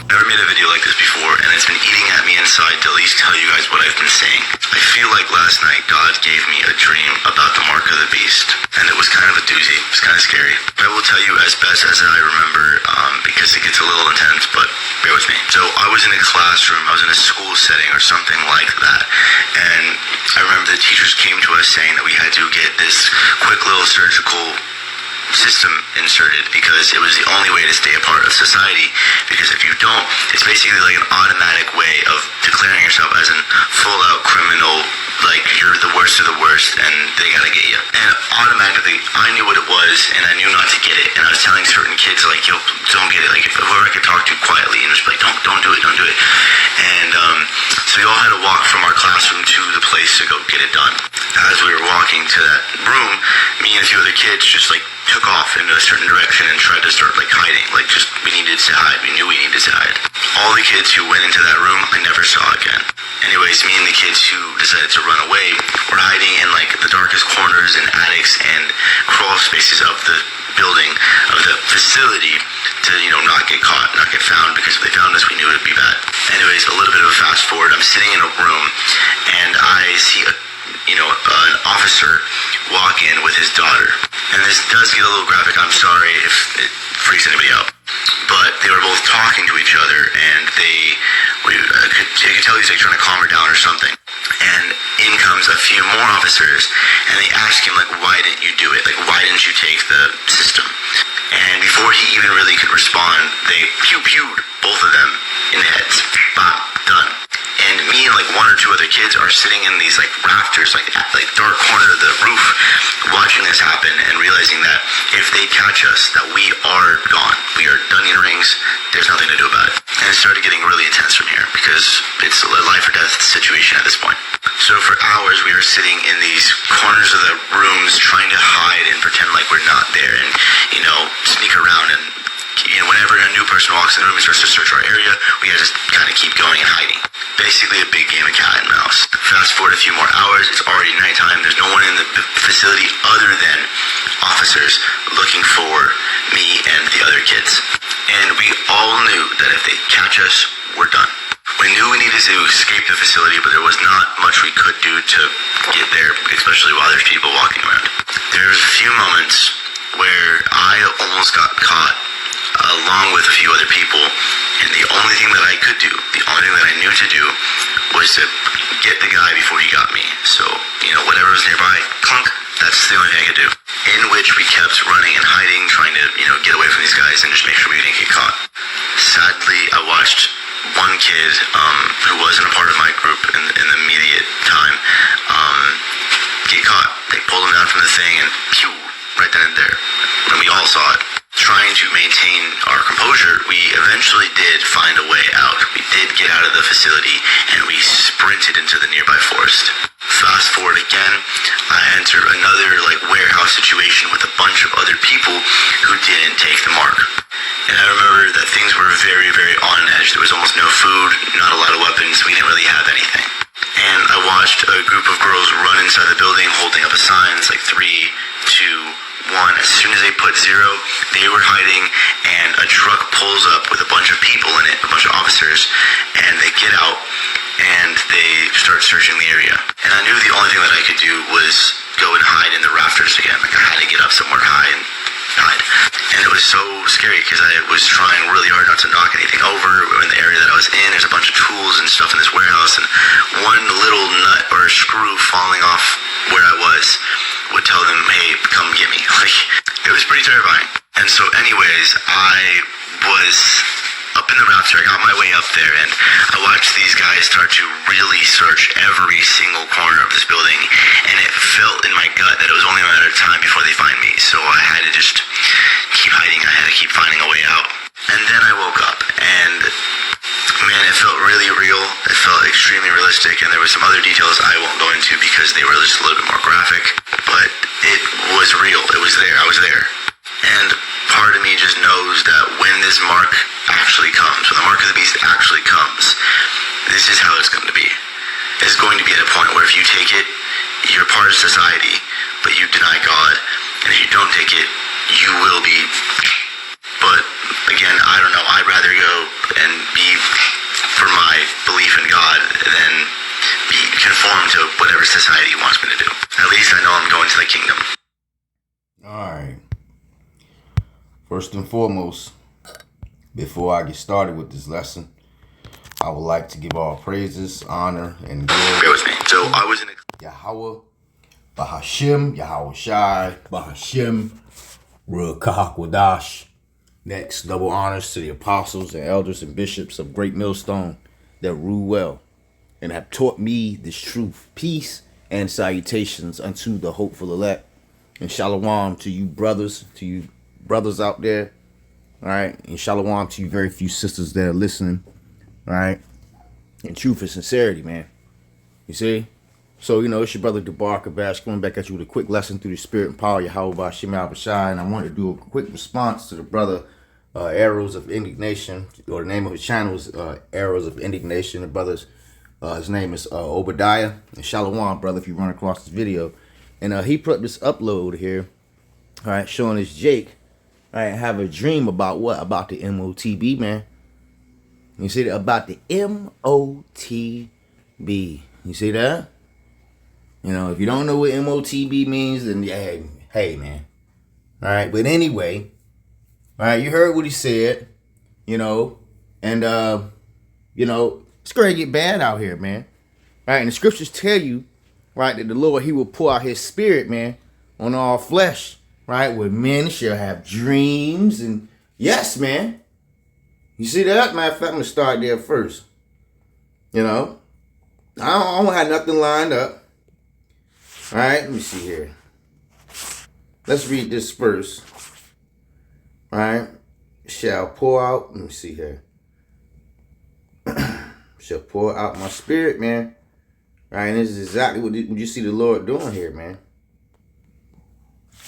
I've never made a video like this before, and it's been eating at me inside to at least tell you guys what I've been saying. I feel like last night God gave me a dream about the mark of the beast, and it was kind of a doozy. It was kind of scary. I will tell you as best as I remember, because it gets a little intense, but bear with me. So I was in a classroom, I was in a school setting or something like that, and I remember the teachers came to us saying that we had to get this quick little surgical system inserted because it was the only way to stay a part of society, because if you don't, it's basically like an automatic way of declaring yourself as a full out criminal, like you're the worst of the worst and they gotta get you. And automatically I knew what it was and I knew not to get it, and I was telling certain kids like, yo, don't get it, like if whoever I could talk to quietly and just be like, don't do it. And so we all had to walk from our classroom to the place to go get it done. As we were walking to that room, me and a few other kids just like took off in a certain direction and tried to start like hiding, like just we needed to hide, we knew we needed to hide. All the kids who went into that room I never saw again. Anyways, me and the kids who decided to run away were hiding in like the darkest corners and attics and crawl spaces of the building, of the facility, to, you know, not get caught, not get found, because if they found us we knew it would be bad. Anyways, a little bit of a fast forward, I'm sitting in a room and I see an officer walk in with his daughter. And this does get a little graphic, I'm sorry if it freaks anybody out. But they were both talking to each other, and I could tell he's like trying to calm her down or something. And in comes a few more officers, and they ask him like, why didn't you do it? Like, why didn't you take the system? And before he even really could respond, they pewed both of them in the heads. Bam, done. And me and like one or two other kids are sitting in these like rafters, like dark corner of the roof, watching this happen and realizing that if they catch us, that we are gone. We are done in rings. There's nothing to do about it. And it started getting really intense from here because it's a life or death situation at this point. So for hours we were sitting in these corners of the rooms trying to hide and pretend like we're not there, and sneak around, and whenever a new person walks in the room and starts to search our area, we gotta just kind of keep going and hiding. Basically a big game of cat and mouse. Fast forward a few more hours, it's already nighttime, there's no one in the facility other than officers looking for me and the other kids. And we all knew that if they catch us, we're done. We knew we needed to escape the facility, but there was not much we could do to get there, especially while there's people walking around. There's a few moments where I almost got caught along with a few other people, and the only thing that I could do, the only thing that I knew to do, was to get the guy before he got me. So, whatever was nearby, clunk, that's the only thing I could do. In which we kept running and hiding, trying to, get away from these guys and just make sure we didn't get caught. Sadly, I watched one kid who wasn't a part of my group in the immediate time get caught. They pulled him down from the thing and pew, right then and there. And we all saw it. Trying to maintain our composure, we eventually did find a way out. We did get out of the facility and we sprinted into the nearby forest. Fast forward again, I enter another warehouse situation with a bunch of other people who didn't take the mark. And I remember that things were very, very on edge. There was almost no food, not a lot of weapons. We didn't really have anything. And I watched a group of girls run inside the building holding up a sign. It's like 3, 2, 1. As soon as they put 0, they were hiding, and a truck pulls up with a bunch of people in it, a bunch of officers, and they get out and they start searching the area. And I knew the only thing that I could do was go and hide in the rafters again. Like, I had to get up somewhere high and hide. And it was so scary because I was trying really hard not to knock anything over. In the area that I was in, there's a bunch of tools and stuff in this warehouse, and one little nut or screw falling off where I was would tell them, hey, come get me. It was pretty terrifying. And so anyways, I was up in the rafter. I got my way up there, and I watched these guys start to really search every single corner of this building, and it felt in my gut that it was only a matter of time before they find me. So I had to just keep hiding. I had to keep finding a way out. And then I woke up, and man, it felt really real. It felt extremely realistic, and there were some other details I won't go into because they were just a little bit more graphic, but it was real. It was there. I was there. And part of me just knows that when this mark actually comes, when the mark of the beast actually comes, this is how it's going to be. It's going to be at a point where if you take it, you're part of society, but you deny God, and if you don't take it, you will be. But again, I don't know. I'd rather go and be to whatever society wants me to do. At least I know I'm going to the kingdom. Alright. First and foremost, before I get started with this lesson, I would like to give all praises, honor, and glory. Bear with me. So I was in Yahweh, Bahashim, Yahweh Shai, Bahashim, Ruach. Next, double honors to the apostles and elders and bishops of Great Millstone that rule well and have taught me this truth. Peace and salutations unto the hopeful elect. And shalom to you brothers out there. All right. And shalom to you very few sisters that are listening. All right. And truth and sincerity, man. You see? So, it's your brother Debar Kabash coming back at you with a quick lesson through the spirit and power of Yahweh Bashim Al-Bashai. And I wanted to do a quick response to the brother Arrows of Indignation, or the name of his channel is Arrows of Indignation. The brother's his name is Obadiah. And shalom, brother, if you run across this video. And he put this upload here, all right, showing us Jake, all right, have a dream about what? About the Motb, man. You see that? About the Motb. You see that? If you don't know what Motb means, then hey, man. All right, but anyway, all right, you heard what he said, and it's going to get bad out here, man. All right, and the scriptures tell you, right, that the Lord, he will pour out his spirit, man, on all flesh, right, where men shall have dreams. And yes, man, you see that? Matter of fact, I'm going to start there first. I don't have nothing lined up. All right, let me see here. Let's read this first. All right, shall pour out, let me see here. Shall pour out my spirit, man. All right, and this is exactly what you see the Lord doing here, man.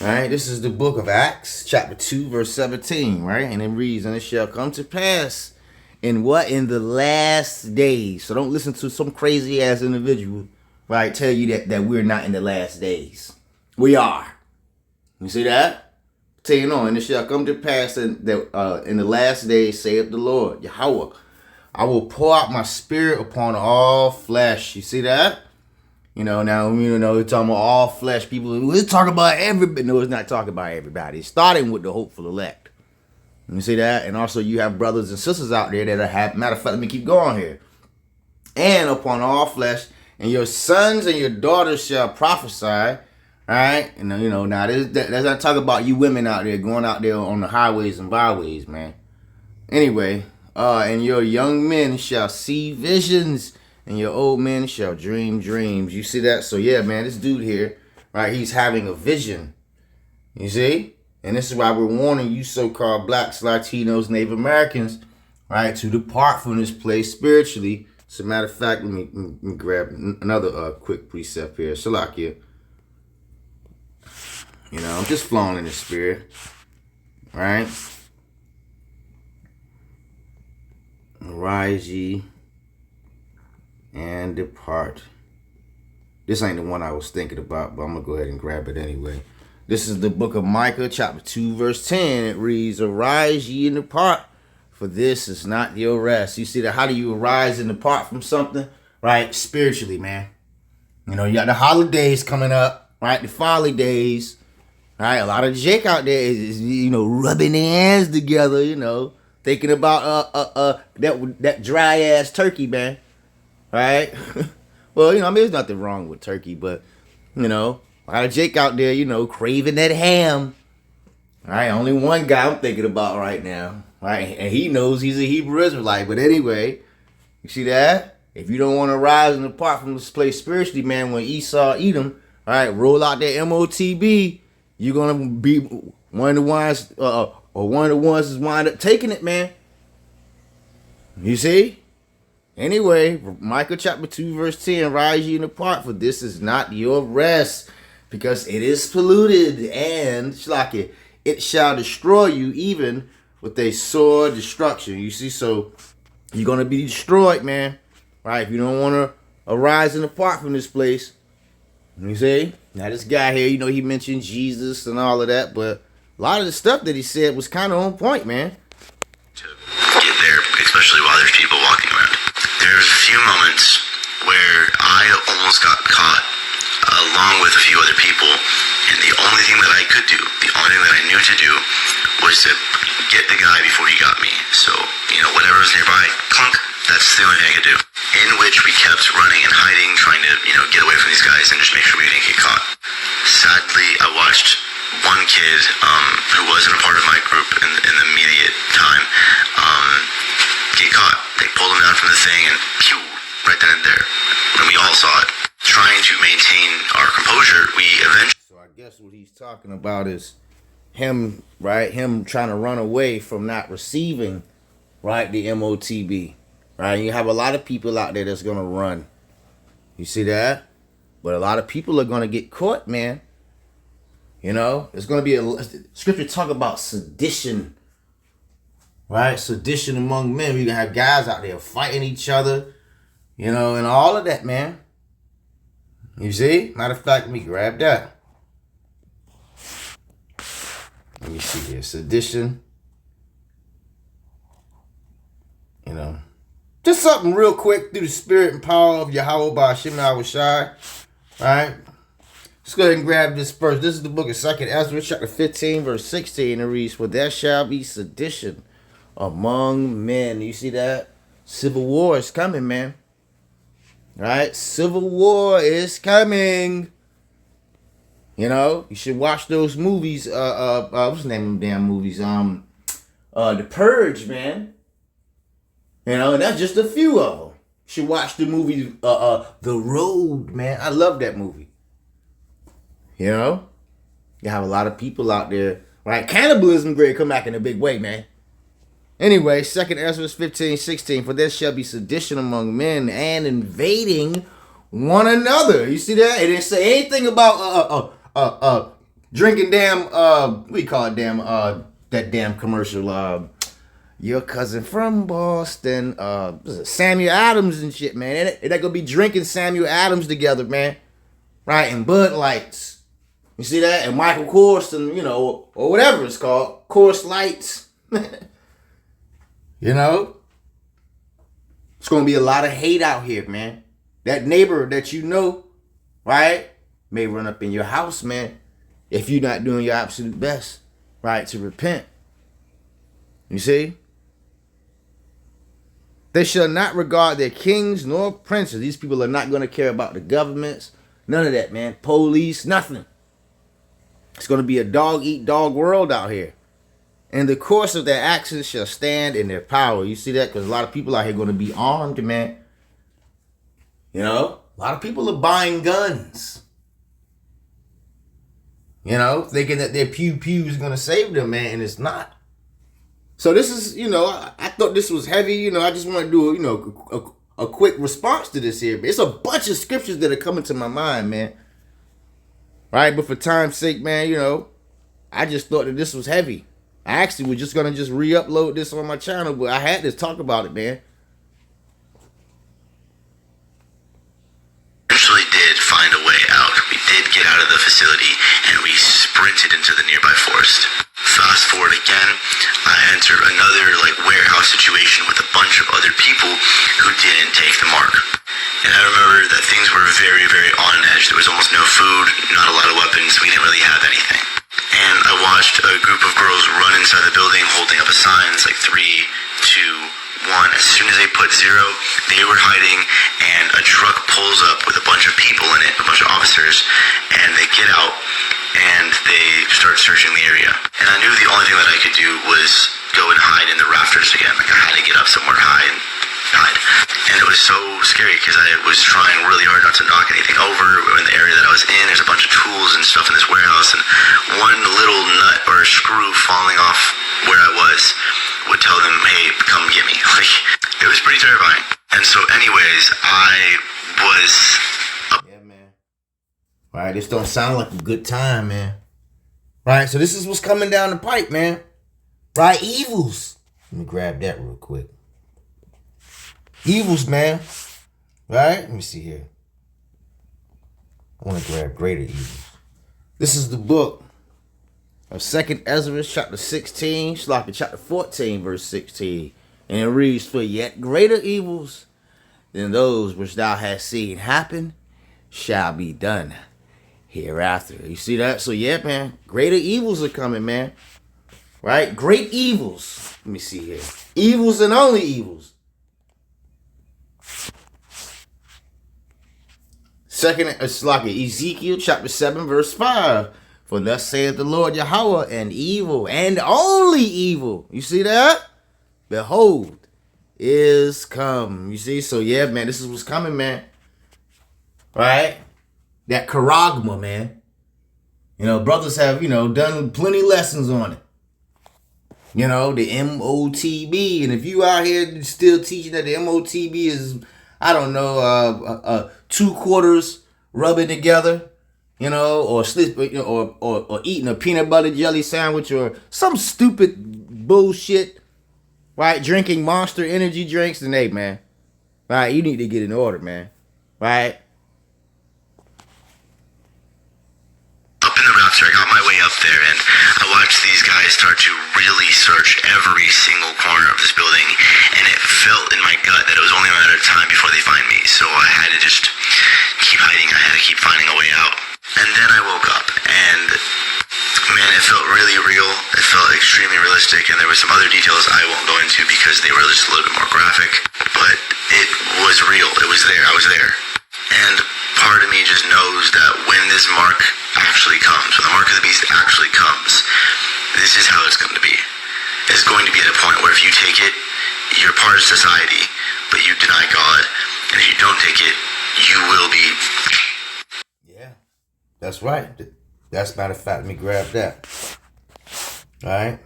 All right, this is the book of Acts, chapter 2, verse 17, right? And it reads, and it shall come to pass in what? In the last days. So don't listen to some crazy ass individual, right, tell you that we're not in the last days. We are. You see that? Tell you no, and it shall come to pass in the last days, saith the Lord, Yahweh, I will pour out my spirit upon all flesh. You see that? Now, we're talking about all flesh. People, we're talking about everybody. No, it's not talking about everybody. It's starting with the hopeful elect. You see that? And also you have brothers and sisters out there that are matter of fact, let me keep going here. And upon all flesh, and your sons and your daughters shall prophesy. All right? And, now that's not talking about you women out there going out there on the highways and byways, man. Anyway, and your young men shall see visions, and your old men shall dream dreams. You see that? So, yeah, man, this dude here, right, he's having a vision. You see? And this is why we're warning you so-called blacks, Latinos, Native Americans, right, to depart from this place spiritually. As a matter of fact, let me grab another quick precept here. Shalakia. I'm just flowing in the spirit, right? Arise ye and depart. This ain't the one I was thinking about, but I'm going to go ahead and grab it anyway. This is the book of Micah, chapter 2, verse 10. It reads, arise ye and depart, for this is not your rest. You see that? How do you arise and depart from something? Right? Spiritually, man. You got the holidays coming up, right? The folly days. Right? A lot of Jake out there is rubbing their hands together, thinking about that dry ass turkey, man. Right? Well, there's nothing wrong with turkey, but a lot of Jake out there, craving that ham. All right, only one guy I'm thinking about right now. Right? And he knows he's a Hebrew Israelite. But anyway, you see that? If you don't want to rise and depart from this place spiritually, man, when Esau, Edom, all right, roll out that Motb, you're going to be one of the ones, or one of the ones that's wind up taking it, man. You see? Anyway, Micah chapter 2, verse 10, rise ye and depart, for this is not your rest, because it is polluted, and shlaki, it shall destroy you even with a sore destruction. You see, so you're going to be destroyed, man. Right? If you don't want to arise and depart from this place. You see? Now this guy here, he mentioned Jesus and all of that, but a lot of the stuff that he said was kind of on point, man. To get there, especially while there's people walking around. There's a few moments where I almost got caught along with a few other people, and the only thing that I could do, the only thing that I knew to do, was to get the guy before he got me. So, whatever was nearby, clunk, that's the only thing I could do. In which we kept running and hiding, trying to, get away from these guys and just make sure we didn't get caught. Sadly, I watched one kid who wasn't a part of my group in the immediate time get caught. They pulled him down from the thing and pew, right then and there. And we all saw it. Trying to maintain our composure, we eventually... So I guess what he's talking about is him, right? Him trying to run away from not receiving, right, the Motb, right? You have a lot of people out there that's going to run. You see that? But a lot of people are going to get caught, man. It's going to be scripture talk about sedition, right? Sedition among men. We're going to have guys out there fighting each other, and all of that, man. You see? Matter of fact, let me grab that. Let me see here. Sedition. Just something real quick through the spirit and power of Yahweh by Hashem Yahushai. Alright? Let's go ahead and grab this first. This is the book of 2nd Ezra, chapter 15, verse 16. It reads, "For there shall be sedition among men." You see that? Civil war is coming, man. Right? Civil war is coming. You should watch those movies. What's the name of them damn movies? The Purge, man. And that's just a few of them. You should watch the movie, The Road, man. I love that movie. You have a lot of people out there, right? Cannibalism great come back in a big way, man. Anyway, 2nd Ezra 15:16, "For there shall be sedition among men and invading one another." You see that? It didn't say anything about drinking damn what do you call it, damn that damn commercial, your cousin from Boston, Samuel Adams and shit, man. They're not gonna be drinking Samuel Adams together, man. Right? And Bud Lights. You see that? And Michael Kors and or whatever it's called. Kors Lights. It's going to be a lot of hate out here, man. That neighbor that right, may run up in your house, man, if you're not doing your absolute best, right, to repent. You see? "They shall not regard their kings nor princes." These people are not going to care about the governments. None of that, man. Police, nothing. It's going to be a dog-eat-dog world out here. "And the course of their actions shall stand in their power." You see that? Because a lot of people out here are going to be armed, man. A lot of people are buying guns. Thinking that their pew is going to save them, man, and it's not. So this is, I thought this was heavy. I just want to do, a quick response to this here. It's a bunch of scriptures that are coming to my mind, man. Right? But for time's sake, man, I just thought that this was heavy. I actually was just going to re-upload this on my channel, but I had to talk about it, man. Eventually did find a way out. We did get out of the facility, and we sprinted into the nearby forest. Fast forward again, I entered another warehouse situation with a bunch of other people who didn't take the mark. And I remember that things were very, very on edge. There was almost no food, not a lot of weapons. We didn't really have anything. And I watched a group of girls run inside the building holding up a sign. It's 3, 2, 1. As soon as they put 0, they were hiding, and a truck pulls up with a bunch of people in it, a bunch of officers, and they get out and they start searching the area. And I knew the only thing that I could do was go and hide in the rafters again. I had to get up somewhere high and hide. And it was so scary because I was trying really hard not to knock anything over. In the area that I was in, there's a bunch of tools and stuff in this warehouse, and one little nut or screw falling off where I was would tell them, "Hey, come get me." It was pretty terrifying. And so anyways, I was... Yeah, man. Right, this don't sound like a good time, man. Right, so this is what's coming down the pipe, man. Right, evils. Let me grab that real quick. Evils, man. Right? Let me see here. I want to grab greater evils. This is the book of 2nd Ezra, chapter 16, chapter 14, verse 16. And it reads, "For yet greater evils than those which thou hast seen happen shall be done hereafter. You see that? So yeah, man, greater evils are coming, man. Right? Great evils. Let me see here. Evils and only evils. Second, it's like Ezekiel chapter 7, verse 5. For thus saith the Lord Yahweh, and evil and only evil. You see that? Behold, is come. You see? So yeah, man, this is what's coming, man. Right? That charagma, man. You know, brothers have, done plenty lessons on it. You know, the Motb. And if you out here still teaching that the Motb is, I don't know, 2 quarters rubbing together, or slip, or eating a peanut butter jelly sandwich or some stupid bullshit, right? Drinking Monster energy drinks, then hey, man, right? You need to get in order, man, right? I got my way up there, and I watched these guys start to really search every single corner of this building, and it felt in my gut that it was only a matter of time before they find me, so I had to just keep hiding. I had to keep finding a way out. And then I woke up, and man, it felt really real. It felt extremely realistic, and there were some other details I won't go into because they were just a little bit more graphic, but it was real. It was there. I was there. And part of me just knows that when this mark actually comes, when the mark of the beast actually comes, this is how it's going to be. It's going to be at a point where if you take it, you're part of society, but you deny God. And if you don't take it, you will be. Yeah, that's right. That's matter of fact. Let me grab that. All right.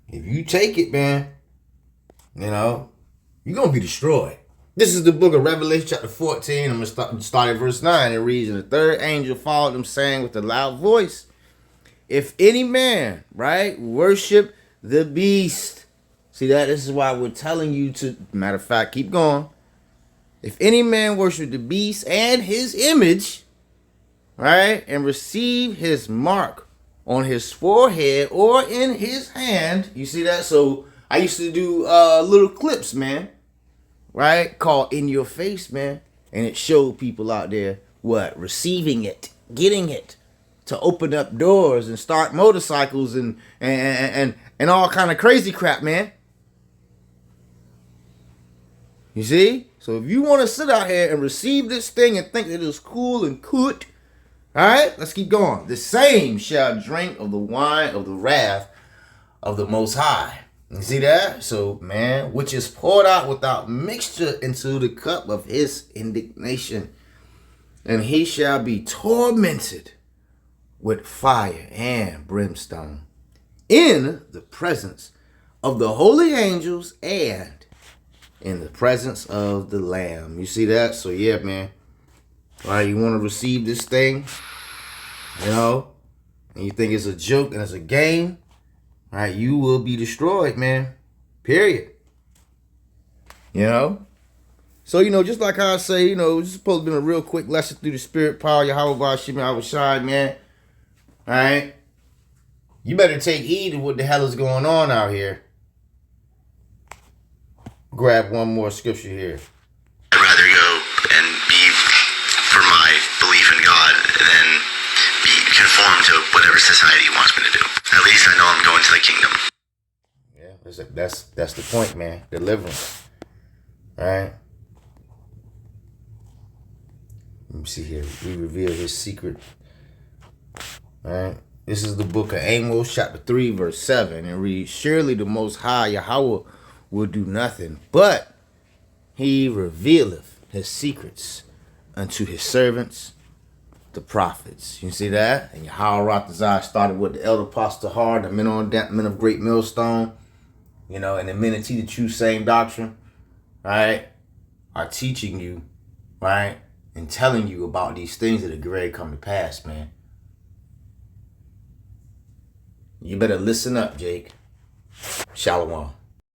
If you take it, man, you're going to be destroyed. This is the book of Revelation chapter 14. I'm going to start at verse 9. It reads, and the third angel followed them, saying with a loud voice, if any man, right, worship the beast. See that? This is why we're telling you to, matter of fact, keep going. If any man worship the beast and his image, right, and receive his mark on his forehead or in his hand. You see that? So I used to do little clips, man, right, called In Your Face, man. And it showed people out there receiving it, getting it, to open up doors and start motorcycles and all kind of crazy crap, man. You see? So if you want to sit out here and receive this thing and think that it's cool and good, all right, let's keep going. The same shall drink of the wine of the wrath of the Most High. You see that? So, man, which is poured out without mixture into the cup of his indignation. And he shall be tormented with fire and brimstone in the presence of the holy angels and in the presence of the Lamb. You see that? So, yeah, man. All right, you want to receive this thing, and you think it's a joke and it's a game, all right, you will be destroyed, man. Period. So, just like how I say, this is supposed to be a real quick lesson through the spirit power, Yahweh Bashim Yahushai, man. All right? You better take heed of what the hell is going on out here. Grab one more scripture here. I'd rather go and be for my belief in God than be conformed to whatever society wants me to do. At least I know I'm going to the kingdom. Yeah, that's the point, man. Deliverance. All right. Let me see here. We reveal his secret. All right. This is the book of Amos, chapter 3, verse 7. It reads, surely the Most High Yahweh will do nothing, but he revealeth his secrets unto his servants, the prophets. You see that? And Yahweh Ratazai started with the elder apostle Har, the men of great millstone, and the men that teach the true same doctrine, right, are teaching you, right, and telling you about these things that are great come to pass, man. You better listen up, Jake. Shalom.